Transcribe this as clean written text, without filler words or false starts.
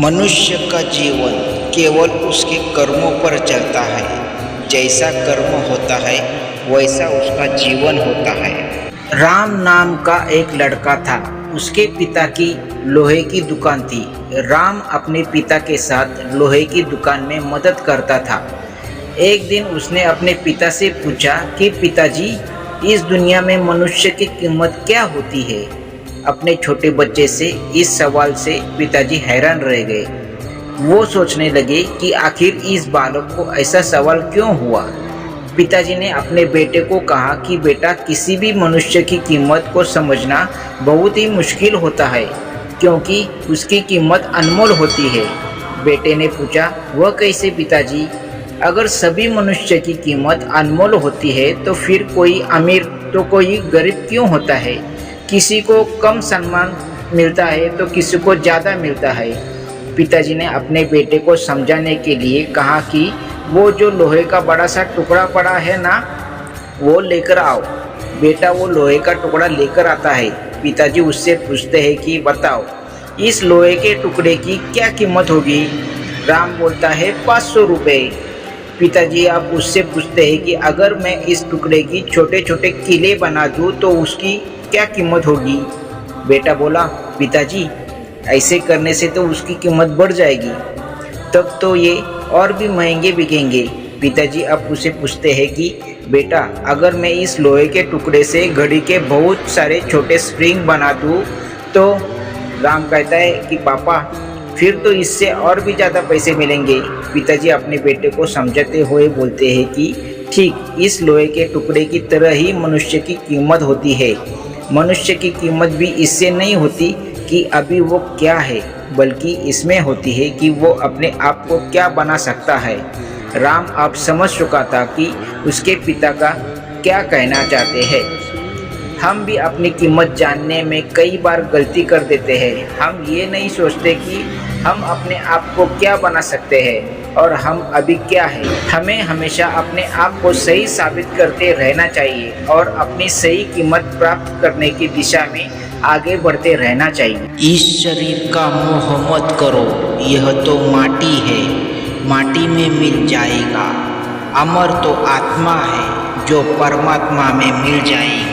मनुष्य का जीवन केवल उसके कर्मों पर चलता है। जैसा कर्म होता है वैसा उसका जीवन होता है। राम नाम का एक लड़का था। उसके पिता की लोहे की दुकान थी। राम अपने पिता के साथ लोहे की दुकान में मदद करता था। एक दिन उसने अपने पिता से पूछा कि पिताजी, इस दुनिया में मनुष्य की कीमत क्या होती है? अपने छोटे बच्चे से इस सवाल से पिताजी हैरान रह गए। वो सोचने लगे कि आखिर इस बालक को ऐसा सवाल क्यों हुआ। पिताजी ने अपने बेटे को कहा कि बेटा, किसी भी मनुष्य की कीमत को समझना बहुत ही मुश्किल होता है, क्योंकि उसकी कीमत अनमोल होती है। बेटे ने पूछा, वह कैसे पिताजी? अगर सभी मनुष्य की कीमत अनमोल होती है तो फिर कोई अमीर तो कोई गरीब क्यों होता है? किसी को कम सम्मान मिलता है तो किसी को ज़्यादा मिलता है। पिताजी ने अपने बेटे को समझाने के लिए कहा कि वो जो लोहे का बड़ा सा टुकड़ा पड़ा है ना, वो लेकर आओ। बेटा वो लोहे का टुकड़ा लेकर आता है। पिताजी उससे पूछते हैं कि बताओ, इस लोहे के टुकड़े की क्या कीमत होगी? राम बोलता है 500 रुपये। पिताजी आप उससे पूछते हैं कि अगर मैं इस टुकड़े की छोटे छोटे किले बना दूँ तो उसकी क्या कीमत होगी? बेटा बोला, पिताजी ऐसे करने से तो उसकी कीमत बढ़ जाएगी, तब तो ये और भी महंगे बिकेंगे। पिताजी अब उसे पूछते हैं कि बेटा, अगर मैं इस लोहे के टुकड़े से घड़ी के बहुत सारे छोटे स्प्रिंग बना दूँ तो? राम कहता है कि पापा फिर तो इससे और भी ज़्यादा पैसे मिलेंगे। पिताजी अपने बेटे को समझाते हुए बोलते हैं कि ठीक इस लोहे के टुकड़े की तरह ही मनुष्य की कीमत होती है। मनुष्य की कीमत भी इससे नहीं होती कि अभी वो क्या है, बल्कि इसमें होती है कि वो अपने आप को क्या बना सकता है। राम अब समझ चुका था कि उसके पिता का क्या कहना चाहते हैं। हम भी अपनी कीमत जानने में कई बार गलती कर देते हैं। हम ये नहीं सोचते कि हम अपने आप को क्या बना सकते हैं और हम अभी क्या है। हमें हमेशा अपने आप को सही साबित करते रहना चाहिए और अपनी सही कीमत प्राप्त करने की दिशा में आगे बढ़ते रहना चाहिए। इस शरीर का मोह मत करो, यह तो माटी है, माटी में मिल जाएगा। अमर तो आत्मा है जो परमात्मा में मिल जाएगी।